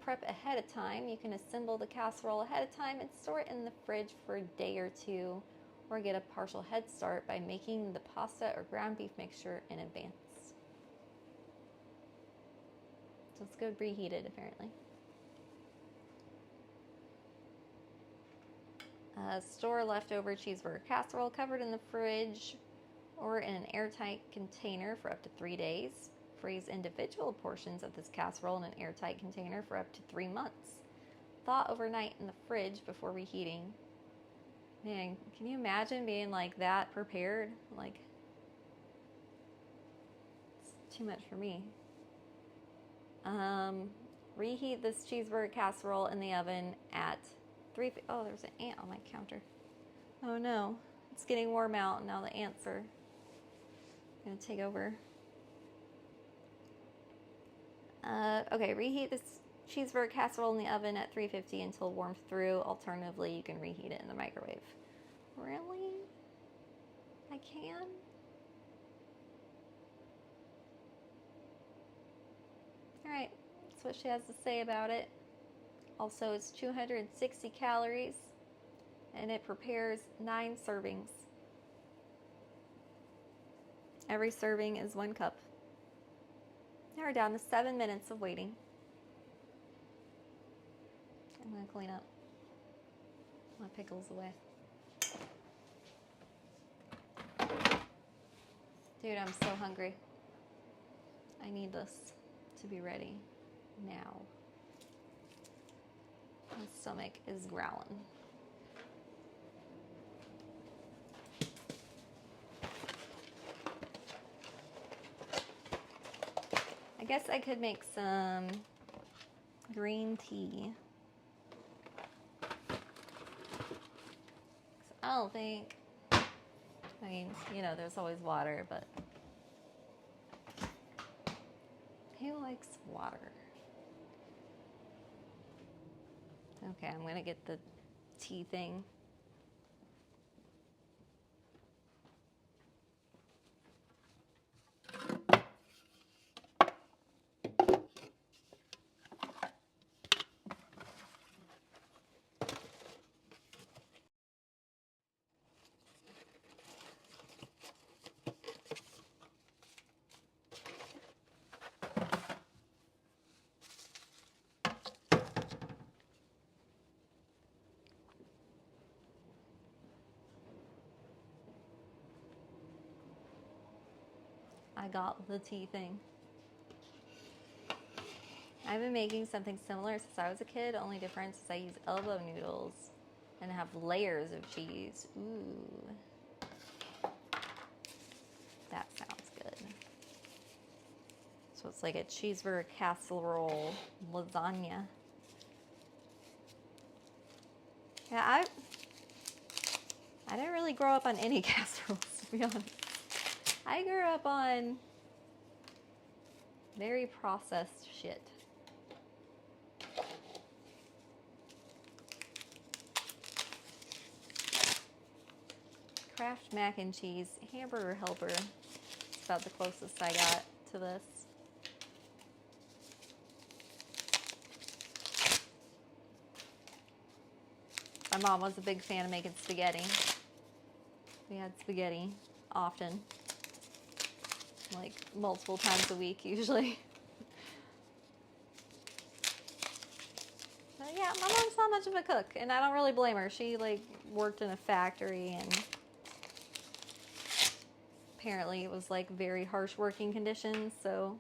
Prep ahead of time. You can assemble the casserole ahead of time and store it in the fridge for a day or two, or get a partial head start by making the pasta or ground beef mixture in advance. So it's good reheated, apparently. Store leftover cheeseburger casserole covered in the fridge or in an airtight container for up to 3 days. Freeze individual portions of this casserole in an airtight container for up to 3 months. Thaw overnight in the fridge before reheating. Man, can you imagine being like that prepared? Like, it's too much for me. Reheat this cheeseburger casserole in the oven at 350. Oh, there's an ant on my counter. Oh no, it's getting warm out and now the ants are gonna take over. Okay, reheat this cheeseburger casserole in the oven at 350 until warmed through. Alternatively, you can reheat it in the microwave. Really? I can? Alright, that's what she has to say about it. Also, it's 260 calories, and it prepares 9 servings. Every serving is 1 cup. Now we're down to 7 minutes of waiting. I'm going to clean up my pickles away. Dude, I'm so hungry. I need this to be ready now. My stomach is growling. I guess I could make some green tea. I don't think, I mean, you know, there's always water, but who likes water? Okay, I'm gonna get the tea thing. I got the tea thing. I've been making something similar since I was a kid. Only difference is I use elbow noodles and have layers of cheese. Ooh. That sounds good. So it's like a cheeseburger casserole lasagna. Yeah, I didn't really grow up on any casseroles, to be honest. I grew up on very processed shit. Kraft mac and cheese, hamburger helper. It's about the closest I got to this. My mom was a big fan of making spaghetti. We had spaghetti often. Like multiple times a week usually. But yeah, my mom's not much of a cook, and I don't really blame her. She like worked in a factory, and apparently it was like very harsh working conditions, so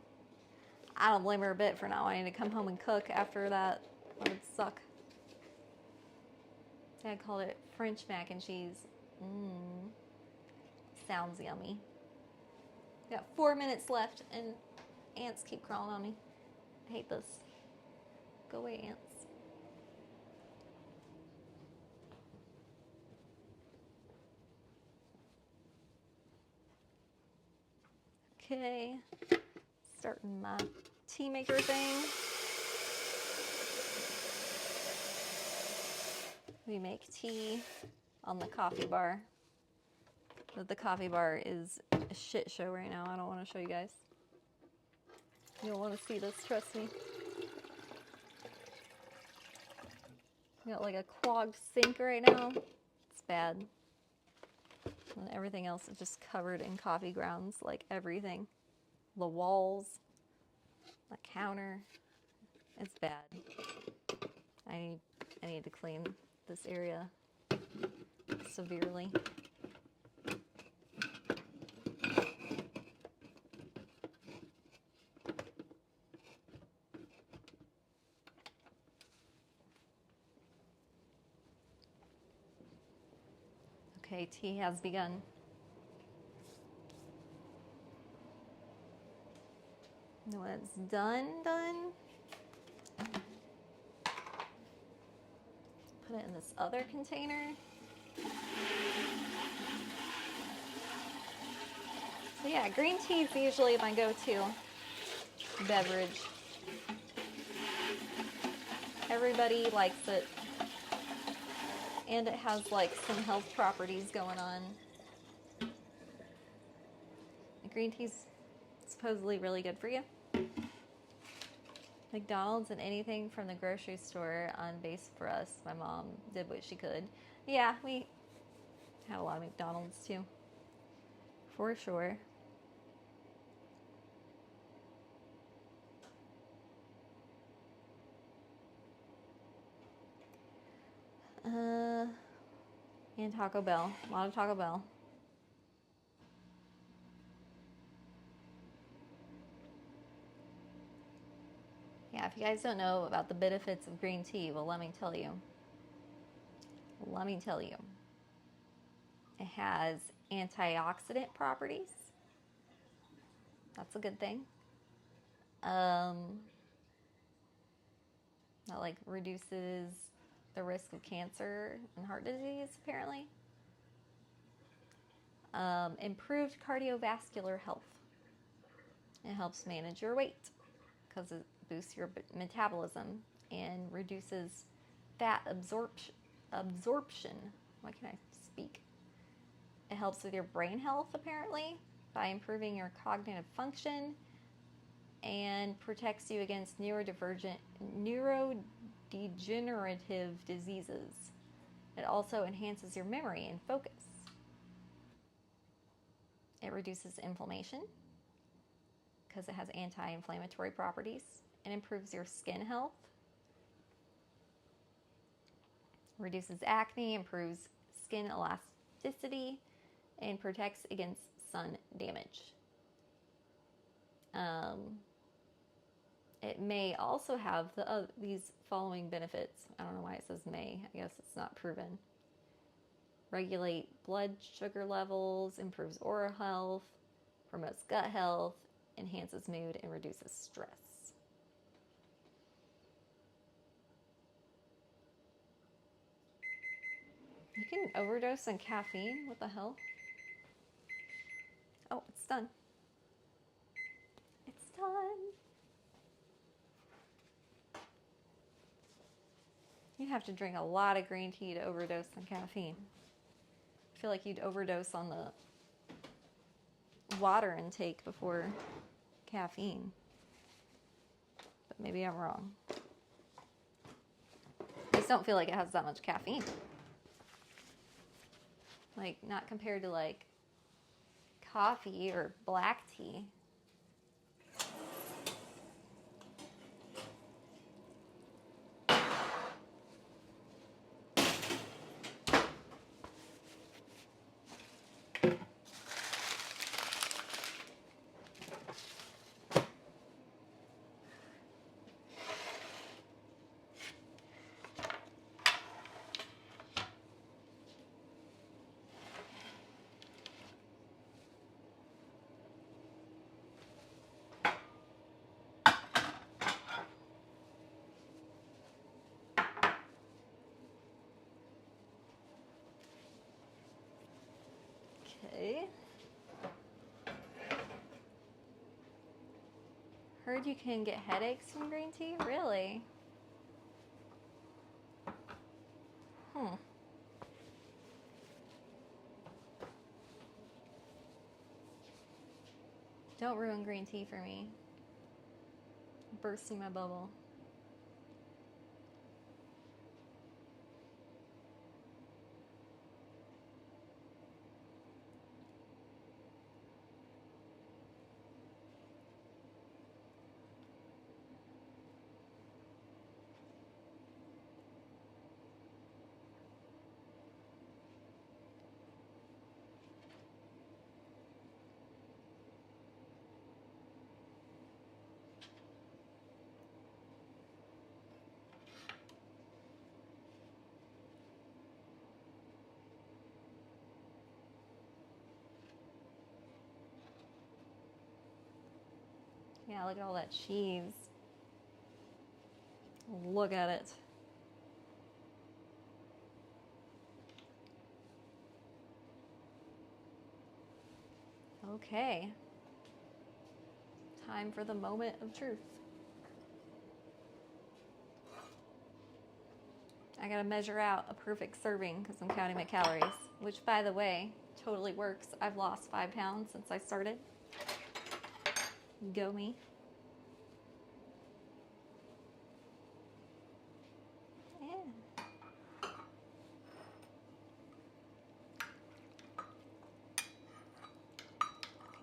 I don't blame her a bit for not wanting to come home and cook after that. That would suck. Dad called it French mac and cheese. Sounds yummy. Got 4 minutes left, and ants keep crawling on me. I hate this. Go away, ants. Okay, starting my tea maker thing. We make tea on the coffee bar. But the coffee bar is a shit show right now. I don't want to show you guys. You don't want to see this, trust me. We got like a clogged sink right now. It's bad. And everything else is just covered in coffee grounds, like everything. The walls, the counter. It's bad. I need to clean this area severely. Okay, tea has begun. And when it's done, put it in this other container. So yeah, green tea is usually my go-to beverage. Everybody likes it. And it has like some health properties going on. Green tea's supposedly really good for you. McDonald's and anything from the grocery store on base for us. My mom did what she could. Yeah, we had a lot of McDonald's too. For sure. And Taco Bell. A lot of Taco Bell. Yeah, if you guys don't know about the benefits of green tea, well, let me tell you. It has antioxidant properties. That's a good thing. That like reduces the risk of cancer and heart disease, apparently. Improved cardiovascular health. It helps manage your weight because it boosts your metabolism and reduces fat absorption. Why can't I speak? It helps with your brain health, apparently, by improving your cognitive function and protects you against neurodegenerative diseases. It also enhances your memory and focus. It reduces inflammation because it has anti-inflammatory properties. It improves your skin health. Reduces acne, improves skin elasticity, and protects against sun damage. It may also have these following benefits. I don't know why it says may. I guess it's not proven. Regulate blood sugar levels, improves oral health, promotes gut health, enhances mood, and reduces stress. You can overdose on caffeine? What the hell? Oh, it's done. It's done. You'd have to drink a lot of green tea to overdose on caffeine. I feel like you'd overdose on the water intake before caffeine. But maybe I'm wrong. I just don't feel like it has that much caffeine. Like, not compared to like coffee or black tea. Okay. Heard you can get headaches from green tea? Really? Don't ruin green tea for me. Bursting my bubble. Yeah, look at all that cheese. Look at it. Okay. Time for the moment of truth. I gotta measure out a perfect serving because I'm counting my calories, which, by the way, totally works. I've lost 5 pounds since I started. Go me. Yeah.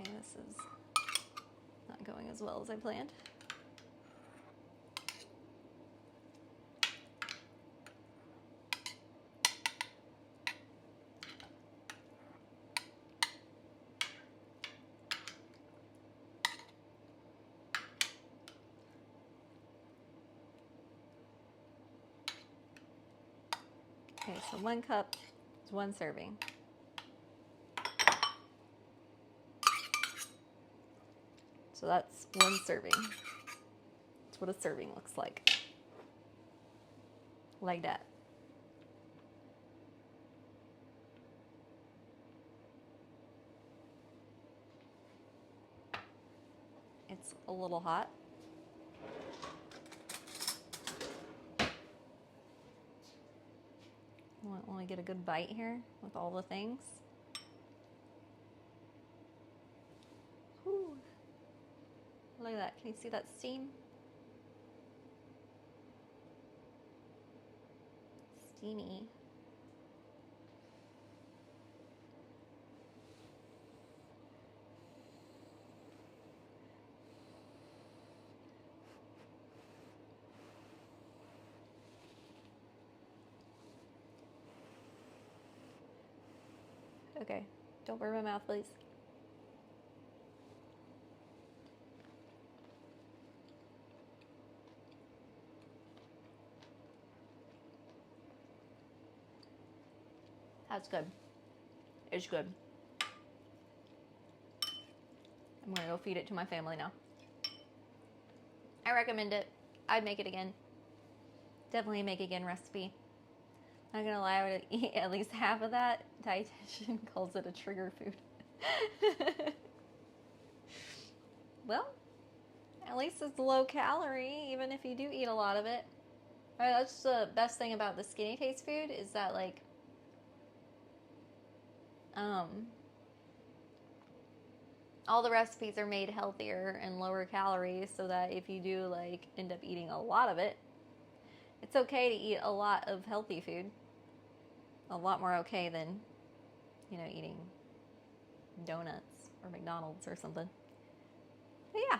Okay, this is not going as well as I planned. Okay, so 1 cup is 1 serving. So that's 1 serving. That's what a serving looks like. Like that. It's a little hot. Want to get a good bite here with all the things. Whew. Look at that. Can you see that steam? Steamy. Okay, don't burn my mouth, please. That's good. It's good. I'm gonna go feed it to my family now. I recommend it. I'd make it again. Definitely a make again recipe. Not gonna lie, I would eat at least half of that. Dietitian calls it a trigger food. Well, at least it's low calorie, even if you do eat a lot of it. Right, that's the best thing about the skinny taste food is that, like, all the recipes are made healthier and lower calories, so that if you do, like, end up eating a lot of it, it's okay to eat a lot of healthy food. A lot more okay than, you know, eating donuts or McDonald's or something. But yeah,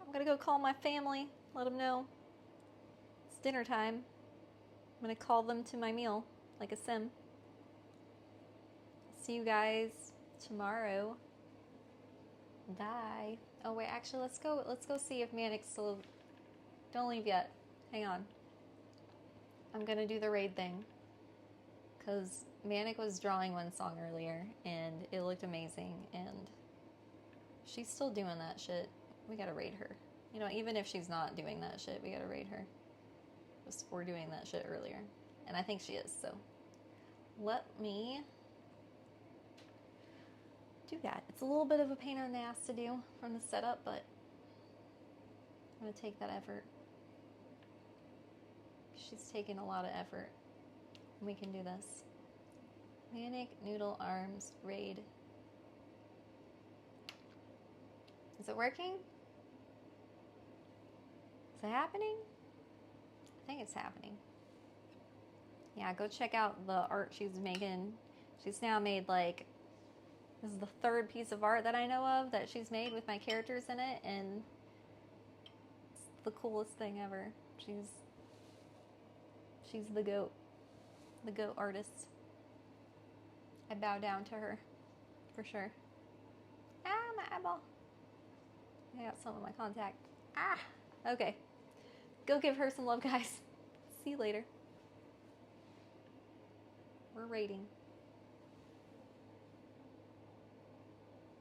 I'm gonna go call my family, let them know it's dinner time. I'm gonna call them to my meal like a sim. See you guys tomorrow. Bye. Oh wait, actually let's go see if Manic's still. Don't leave yet. Hang on. I'm gonna do the raid thing. Because Manic was drawing one song earlier and it looked amazing, and she's still doing that shit. We gotta raid her. You know, even if she's not doing that shit, we gotta raid her. Just for doing that shit earlier. And I think she is, so let me do that. It's a little bit of a pain in the ass to do from the setup, but I'm gonna take that effort. She's taking a lot of effort. We can do this. Manic Noodle Arms raid. Is it working? Is it happening? I think it's happening. Yeah, go check out the art she's making. She's now made like, this is the third piece of art that I know of that she's made with my characters in it, and it's the coolest thing ever. She's the goat artist. I bow down to her, for sure. Ah, my eyeball. I got some of my contact. Ah, okay. Go give her some love, guys. See you later. We're rating.